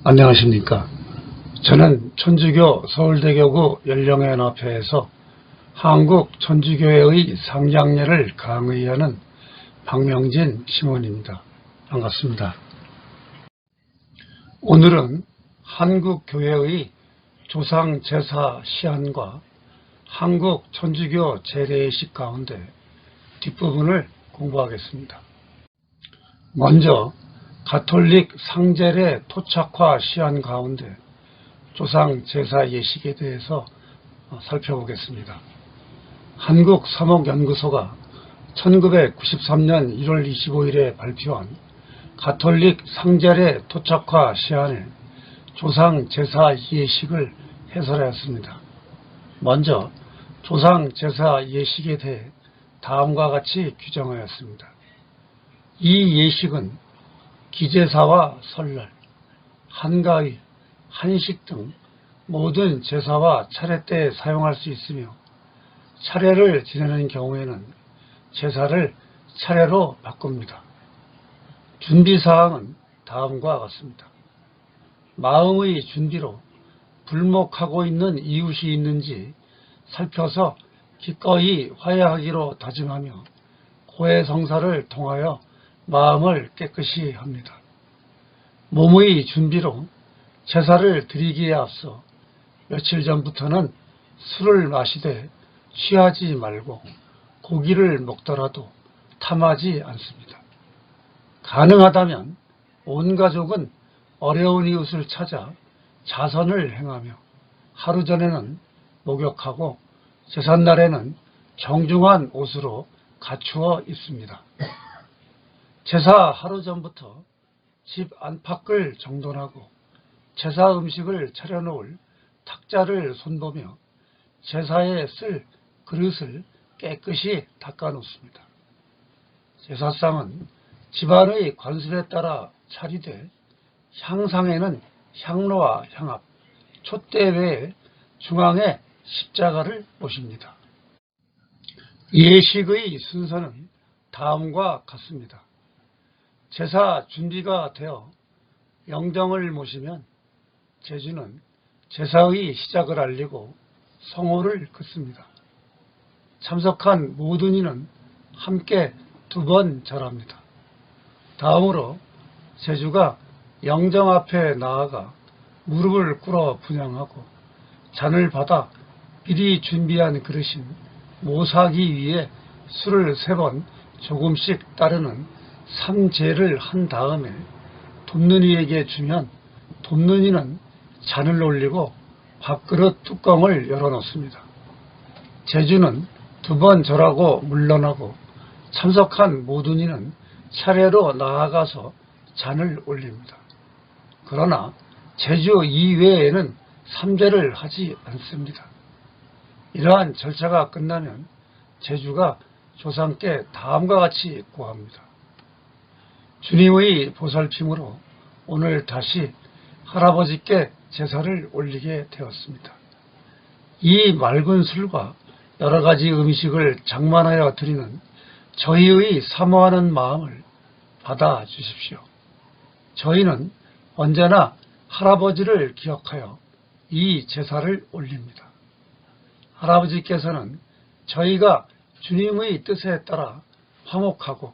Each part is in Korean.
안녕하십니까. 저는 천주교 서울대교구 연령연합회에서 한국천주교회의 상장례를 강의하는 박명진 시몬입니다. 반갑습니다. 오늘은 한국교회의 조상제사 시한과 한국천주교 재래의식 가운데 뒷부분을 공부하겠습니다. 먼저 가톨릭 상제례 토착화 시한 가운데 조상 제사 예식에 대해서 살펴보겠습니다. 한국사목연구소가 1993년 1월 25일에 발표한 가톨릭 상제례 토착화 시한에 조상 제사 예식을 해설하였습니다. 먼저 조상 제사 예식에 대해 다음과 같이 규정하였습니다. 이 예식은 기제사와 설날, 한가위, 한식 등 모든 제사와 차례 때에 사용할 수 있으며 차례를 지내는 경우에는 제사를 차례로 바꿉니다. 준비사항은 다음과 같습니다. 마음의 준비로 불목하고 있는 이웃이 있는지 살펴서 기꺼이 화해하기로 다짐하며 고해성사를 통하여 마음을 깨끗이 합니다. 몸의 준비로 제사를 드리기에 앞서 며칠 전부터는 술을 마시되 취하지 말고 고기를 먹더라도 탐하지 않습니다. 가능하다면 온 가족은 어려운 이웃을 찾아 자선을 행하며 하루 전에는 목욕하고 제삿날에는 정중한 옷으로 갖추어 입습니다. 제사 하루 전부터 집 안팎을 정돈하고 제사 음식을 차려놓을 탁자를 손보며 제사에 쓸 그릇을 깨끗이 닦아놓습니다. 제사상은 집안의 관습에 따라 차리되 향상에는 향로와 향합, 촛대 외에 중앙에 십자가를 모십니다. 예식의 순서는 다음과 같습니다. 제사 준비가 되어 영정을 모시면 제주는 제사의 시작을 알리고 성호를 긋습니다. 참석한 모든 이는 함께 2번 절합니다. 다음으로 제주가 영정 앞에 나아가 무릎을 꿇어 분향하고 잔을 받아 미리 준비한 그릇인 모사기 위에 술을 3번 조금씩 따르는 삼제를 한 다음에 돕는이에게 주면 돕는이는 잔을 올리고 밥그릇 뚜껑을 열어놓습니다. 제주는 2번 절하고 물러나고 참석한 모든 이는 차례로 나아가서 잔을 올립니다. 그러나 제주 이외에는 삼제를 하지 않습니다. 이러한 절차가 끝나면 제주가 조상께 다음과 같이 구합니다. 주님의 보살핌으로 오늘 다시 할아버지께 제사를 올리게 되었습니다. 이 맑은 술과 여러 가지 음식을 장만하여 드리는 저희의 사모하는 마음을 받아주십시오. 저희는 언제나 할아버지를 기억하여 이 제사를 올립니다. 할아버지께서는 저희가 주님의 뜻에 따라 화목하고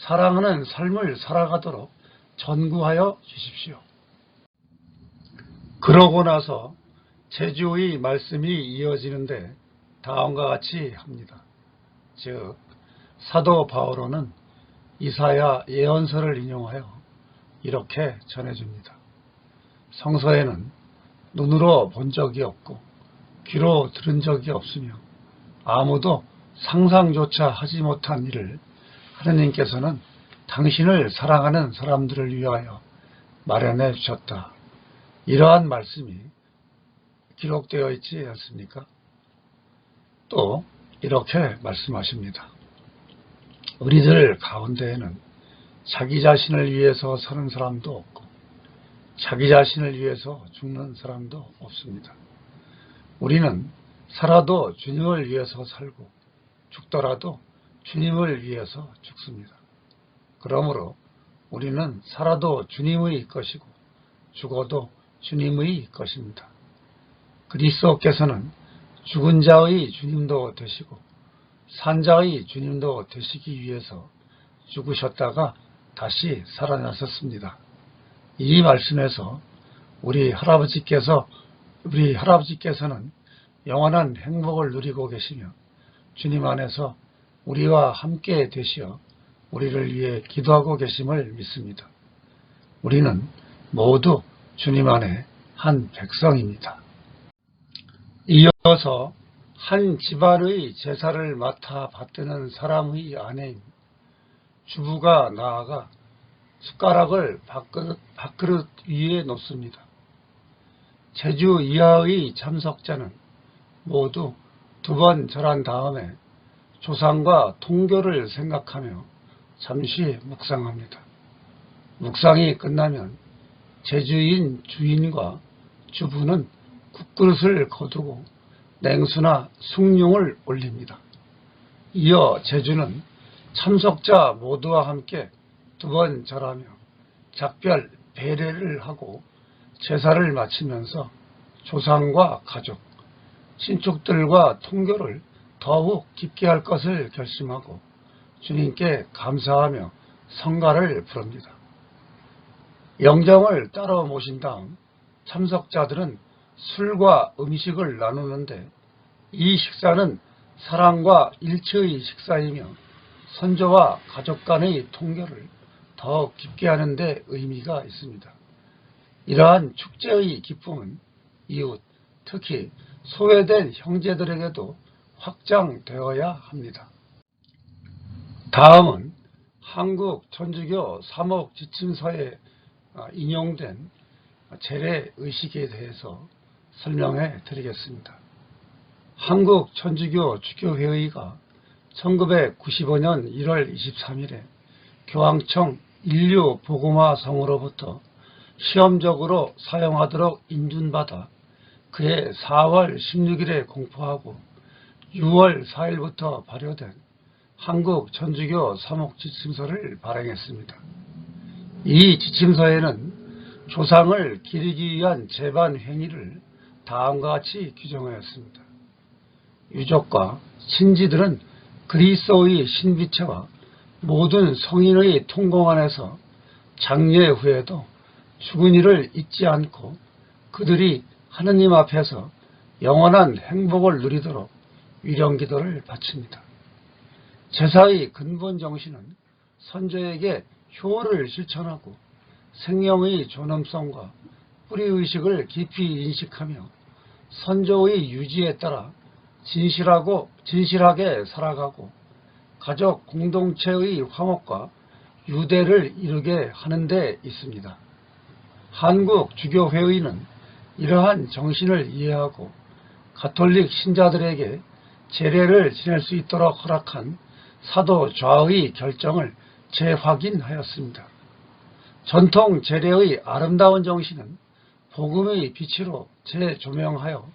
사랑하는 삶을 살아가도록 전구하여 주십시오. 그러고 나서 제주의 말씀이 이어지는데 다음과 같이 합니다. 즉 사도 바오로는 이사야 예언서를 인용하여 이렇게 전해줍니다. 성서에는 눈으로 본 적이 없고 귀로 들은 적이 없으며 아무도 상상조차 하지 못한 일을 하느님께서는 당신을 사랑하는 사람들을 위하여 마련해 주셨다. 이러한 말씀이 기록되어 있지 않습니까? 또 이렇게 말씀하십니다. 우리들 가운데에는 자기 자신을 위해서 사는 사람도 없고 자기 자신을 위해서 죽는 사람도 없습니다. 우리는 살아도 주님을 위해서 살고 죽더라도 주님을 위해서 죽습니다. 그러므로 우리는 살아도 주님의 것이고 죽어도 주님의 것입니다. 그리스도께서는 죽은 자의 주님도 되시고 산자의 주님도 되시기 위해서 죽으셨다가 다시 살아나셨습니다. 이 말씀에서 우리 할아버지께서는 영원한 행복을 누리고 계시며 주님 안에서 우리와 함께 되시어 우리를 위해 기도하고 계심을 믿습니다. 우리는 모두 주님 안에 한 백성입니다. 이어서 한 집안의 제사를 맡아 받드는 사람의 아내인 주부가 나아가 숟가락을 밥그릇 위에 놓습니다. 제주 이하의 참석자는 모두 2번 절한 다음에 조상과 통교를 생각하며 잠시 묵상합니다. 묵상이 끝나면 제주인 주인과 주부는 국그릇을 거두고 냉수나 숭늉을 올립니다. 이어 제주는 참석자 모두와 함께 2번 절하며 작별 배례를 하고 제사를 마치면서 조상과 가족, 친척들과 통교를 더욱 깊게 할 것을 결심하고 주님께 감사하며 성가를 부릅니다. 영정을 따로 모신 다음 참석자들은 술과 음식을 나누는데 이 식사는 사랑과 일체의 식사이며 선조와 가족 간의 통교를 더 깊게 하는 데 의미가 있습니다. 이러한 축제의 기쁨은 이웃, 특히 소외된 형제들에게도 확장되어야 합니다. 다음은 한국 천주교 사목지침서에 인용된 재래의식에 대해서 설명해 드리겠습니다. 한국 천주교 주교회의가 1995년 1월 23일에 교황청 인류복음화성으로부터 시험적으로 사용하도록 인준받아 그해 4월 16일에 공포하고 6월 4일부터 발효된 한국 천주교 사목지침서를 발행했습니다. 이 지침서에는 조상을 기리기 위한 제반 행위를 다음과 같이 규정하였습니다. 유족과 친지들은 그리스도의 신비체와 모든 성인의 통공 안에서 장례 후에도 죽은 이를 잊지 않고 그들이 하느님 앞에서 영원한 행복을 누리도록 위령기도를 바칩니다. 제사의 근본 정신은 선조에게 효를 실천하고 생명의 존엄성과 뿌리의식을 깊이 인식하며 선조의 유지에 따라 진실하게 살아가고 가족 공동체의 화목과 유대를 이루게 하는 데 있습니다. 한국 주교회의는 이러한 정신을 이해하고 가톨릭 신자들에게 제례를 지낼 수 있도록 허락한 사도 좌의 결정을 재확인하였습니다. 전통 제례의 아름다운 정신은 복음의 빛으로 재조명하여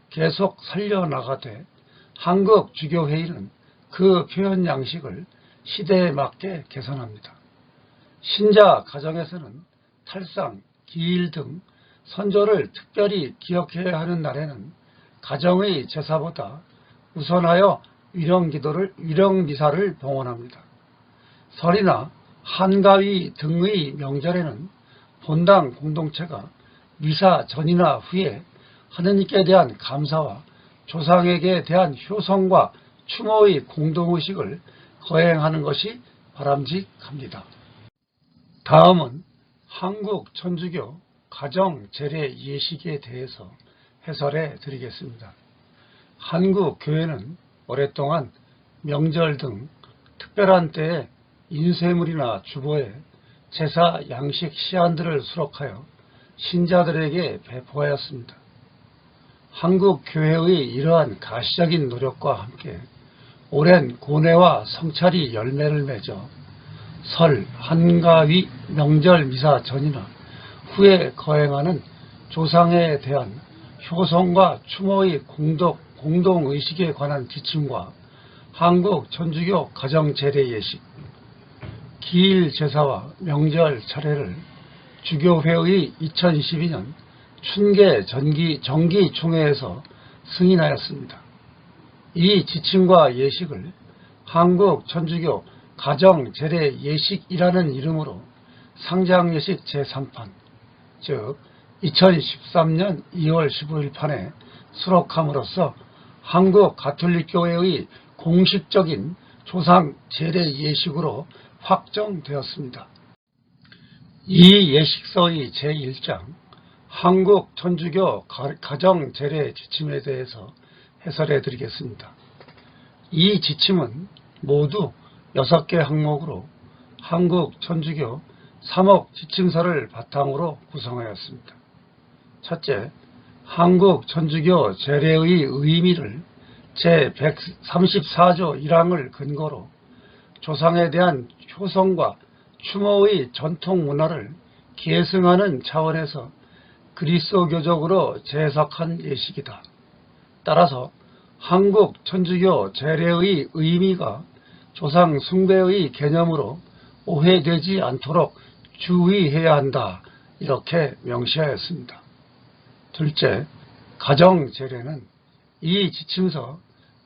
계속 살려나가되 한국 주교회의는 그 표현 양식을 시대에 맞게 개선합니다. 신자 가정에서는 탈상, 기일 등 선조를 특별히 기억해야 하는 날에는 가정의 제사보다 우선하여 위령미사를 봉헌합니다. 설이나 한가위 등의 명절에는 본당 공동체가 미사 전이나 후에 하느님께 대한 감사와 조상에게 대한 효성과 추모의 공동의식을 거행하는 것이 바람직합니다. 다음은 한국 천주교 가정 제례 예식에 대해서 해설해 드리겠습니다. 한국 교회는 오랫동안 명절 등 특별한 때에 인쇄물이나 주보에 제사 양식 시안들을 수록하여 신자들에게 배포하였습니다. 한국 교회의 이러한 가시적인 노력과 함께 오랜 고뇌와 성찰이 열매를 맺어 설, 한가위, 명절 미사 전이나 후에 거행하는 조상에 대한 효성과 추모의 공동의식에 관한 지침과 한국 천주교 가정제례 예식, 기일 제사와 명절 차례를 주교회의 2012년 춘계 정기총회에서 승인하였습니다. 이 지침과 예식을 한국 천주교 가정제례예식이라는 이름으로 상장예식 제3판, 즉 2013년 2월 15일 판에 수록함으로써 한국 가톨릭교회의 공식적인 조상 제례예식으로 확정되었습니다. 이 예식서의 제1장 한국 천주교 가정제례 지침에 대해서 해설해 드리겠습니다. 이 지침은 모두 6개 항목으로 한국 천주교 3억 지침서를 바탕으로 구성하였습니다. 첫째, 한국 천주교 제례의 의미를 제134조 1항을 근거로 조상에 대한 효성과 추모의 전통 문화를 계승하는 차원에서 그리스도교적으로 재해석한 예식이다. 따라서 한국 천주교 제례의 의미가 조상 숭배의 개념으로 오해되지 않도록 주의해야 한다. 이렇게 명시하였습니다. 둘째, 가정제례는 이 지침서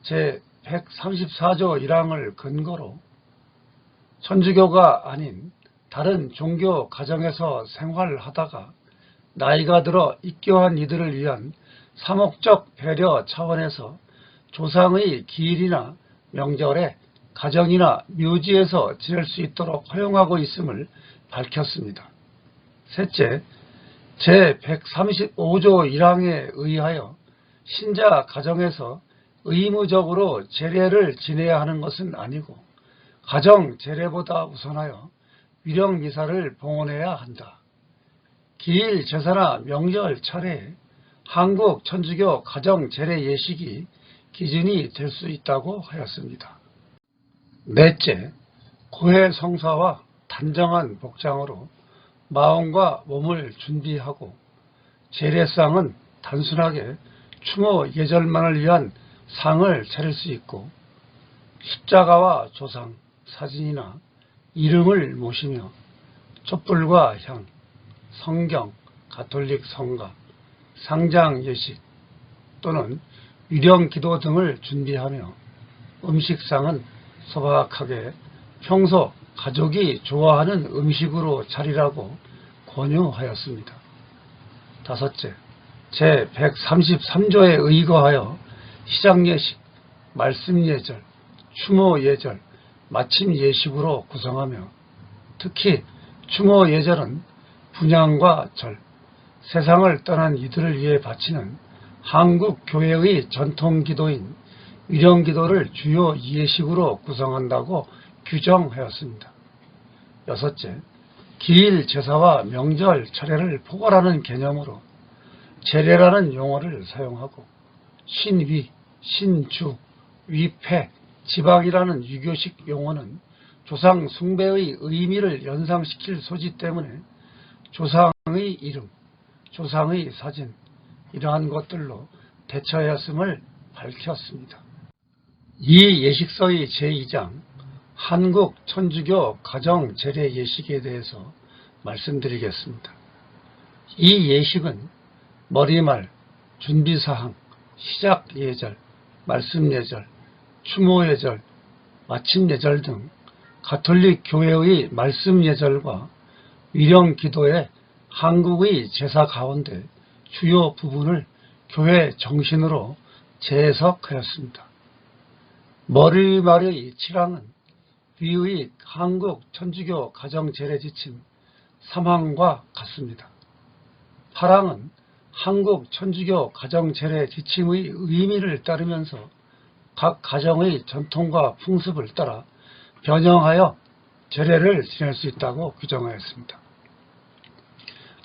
제134조 1항을 근거로 천주교가 아닌 다른 종교 가정에서 생활하다가 나이가 들어 입교한 이들을 위한 사목적 배려 차원에서 조상의 기일이나 명절에 가정이나 묘지에서 지낼 수 있도록 허용하고 있음을 밝혔습니다. 셋째, 제135조 1항에 의하여 신자 가정에서 의무적으로 제례를 지내야 하는 것은 아니고 가정 제례보다 우선하여 위령 미사를 봉헌해야 한다. 기일 제사나 명절 차례에 한국 천주교 가정 제례 예식이 기준이 될 수 있다고 하였습니다. 넷째, 고해 성사와 단정한 복장으로 마음과 몸을 준비하고 제례상은 단순하게 추모 예절만을 위한 상을 차릴 수 있고 십자가와 조상, 사진이나 이름을 모시며 촛불과 향, 성경, 가톨릭 성가, 상장 예식 또는 위령 기도 등을 준비하며 음식상은 소박하게 평소 가족이 좋아하는 음식으로 차리라고 권유하였습니다. 다섯째, 제133조에 의거하여 시작예식, 말씀예절, 추모예절, 마침예식으로 구성하며 특히 추모예절은 분향과 절, 세상을 떠난 이들을 위해 바치는 한국 교회의 전통기도인 위령기도를 주요 예식으로 구성한다고 규정하였습니다. 여섯째, 기일 제사와 명절 차례를 포괄하는 개념으로 제례라는 용어를 사용하고 신위, 신주, 위패, 지방이라는 유교식 용어는 조상 숭배의 의미를 연상시킬 소지 때문에 조상의 이름, 조상의 사진 이러한 것들로 대처하였음을 밝혔습니다. 이 예식서의 제2장 한국 천주교 가정 제례 예식에 대해서 말씀드리겠습니다. 이 예식은 머리말, 준비사항, 시작예절, 말씀예절, 추모예절, 마침예절 등 가톨릭 교회의 말씀예절과 위령기도의 한국의 제사 가운데 주요 부분을 교회 정신으로 재해석하였습니다. 머리말의 7항은 위의 한국 천주교 가정제례지침 3항과 같습니다. 8항은 한국 천주교 가정제례지침의 의미를 따르면서 각 가정의 전통과 풍습을 따라 변형하여 제례를 지낼 수 있다고 규정하였습니다.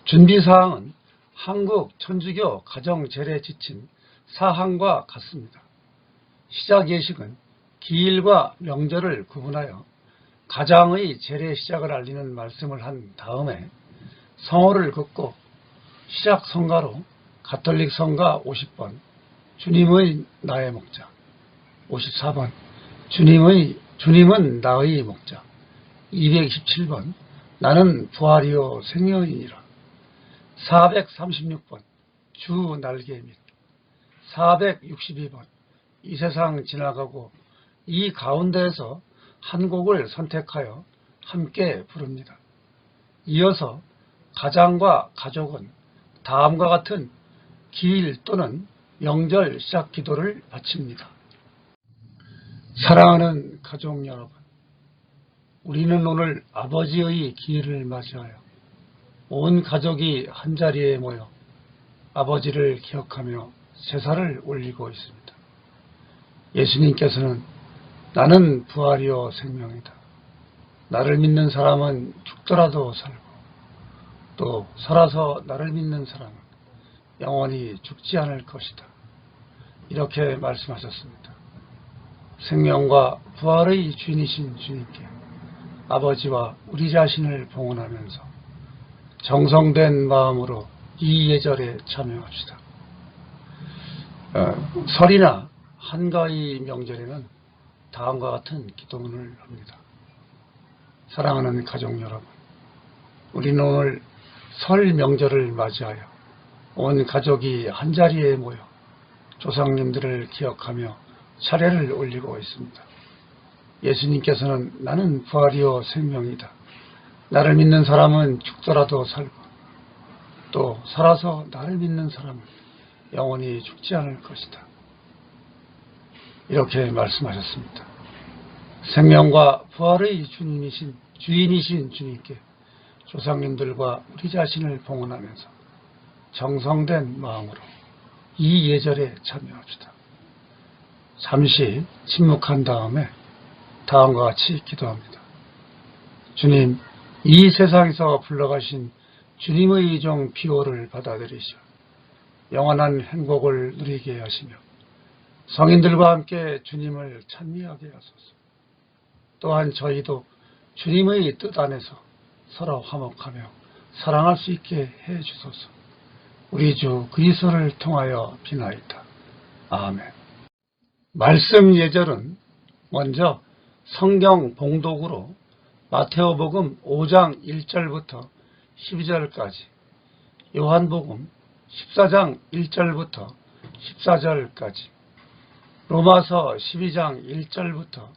준비사항은 한국 천주교 가정제례지침 4항과 같습니다. 시작예식은 기일과 명절을 구분하여 가장의 제례 시작을 알리는 말씀을 한 다음에 성호를 긋고 시작 성가로 가톨릭 성가 50번, 주님의 나의 목자 54번, 주님은 나의 목자 227번, 나는 부활이요 생명이니라. 436번 주 날개 및 462번 이 세상 지나가고 이 가운데에서 한 곡을 선택하여 함께 부릅니다. 이어서 가장과 가족은 다음과 같은 기일 또는 명절 시작 기도를 바칩니다. 사랑하는 가족 여러분, 우리는 오늘 아버지의 기일을 맞이하여 온 가족이 한자리에 모여 아버지를 기억하며 제사를 올리고 있습니다. 예수님께서는 나는 부활이요 생명이다. 나를 믿는 사람은 죽더라도 살고 또 살아서 나를 믿는 사람은 영원히 죽지 않을 것이다. 이렇게 말씀하셨습니다. 생명과 부활의 주인이신 주님께 아버지와 우리 자신을 봉헌하면서 정성된 마음으로 이 예절에 참여합시다. 설이나 한가위 명절에는 다음과 같은 기도문을 합니다. 사랑하는 가족 여러분, 우리는 오늘 설 명절을 맞이하여 온 가족이 한자리에 모여 조상님들을 기억하며 차례를 올리고 있습니다. 예수님께서는 나는 부활이요 생명이다. 나를 믿는 사람은 죽더라도 살고 또 살아서 나를 믿는 사람은 영원히 죽지 않을 것이다. 이렇게 말씀하셨습니다. 생명과 부활의 주인이신 주님께 조상님들과 우리 자신을 봉헌하면서 정성된 마음으로 이 예절에 참여합시다. 잠시 침묵한 다음에 다음과 같이 기도합니다. 주님, 이 세상에서 불러가신 주님의 종 비호를 받아들이시어 영원한 행복을 누리게 하시며 성인들과 함께 주님을 찬미하게 하소서. 또한 저희도 주님의 뜻 안에서 서로 화목하며 사랑할 수 있게 해 주소서. 우리 주 그리스도를 통하여 비나이다. 아멘. 말씀 예절은 먼저 성경 봉독으로 마태오복음 5장 1절부터 12절까지, 요한복음 14장 1절부터 14절까지, 로마서 12장 1절부터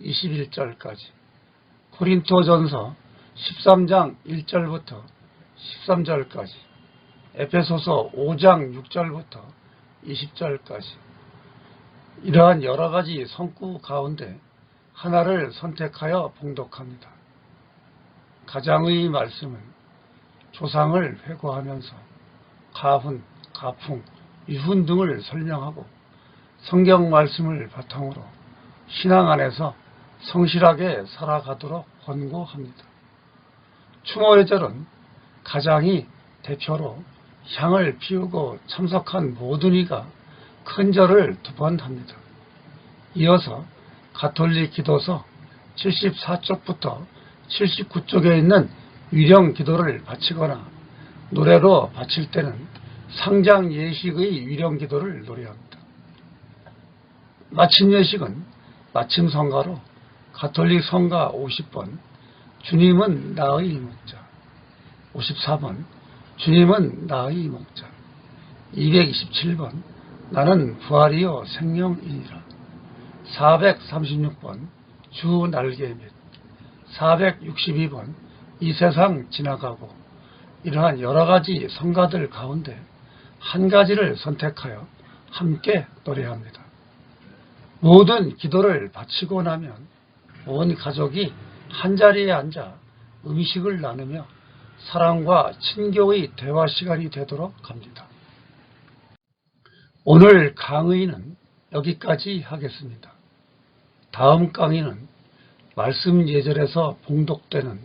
21절까지, 고린토전서 13장 1절부터 13절까지, 에베소서 5장 6절부터 20절까지, 이러한 여러 가지 성구 가운데 하나를 선택하여 봉독합니다. 가장의 말씀은 조상을 회고하면서 가훈, 가풍, 유훈 등을 설명하고 성경 말씀을 바탕으로 신앙 안에서 성실하게 살아가도록 권고합니다. 추모예절은 가장이 대표로 향을 피우고 참석한 모든 이가 큰 절을 2번 합니다. 이어서 가톨릭 기도서 74쪽부터 79쪽에 있는 위령 기도를 바치거나 노래로 바칠 때는 상장 예식의 위령 기도를 노래합니다. 마침 예식은 마침 성가로 가톨릭 성가 50번 주님은 나의 목자, 54번 주님은 나의 목자, 227번 나는 부활이요 생명이니라, 436번 주 날개 및 462번 이 세상 지나가고, 이러한 여러 가지 성가들 가운데 한 가지를 선택하여 함께 노래합니다. 모든 기도를 바치고 나면 온 가족이 한자리에 앉아 음식을 나누며 사랑과 친교의 대화 시간이 되도록 합니다. 오늘 강의는 여기까지 하겠습니다. 다음 강의는 말씀 예절에서 봉독되는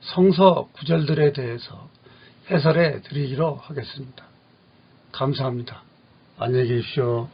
성서 구절들에 대해서 해설해 드리기로 하겠습니다. 감사합니다. 안녕히 계십시오.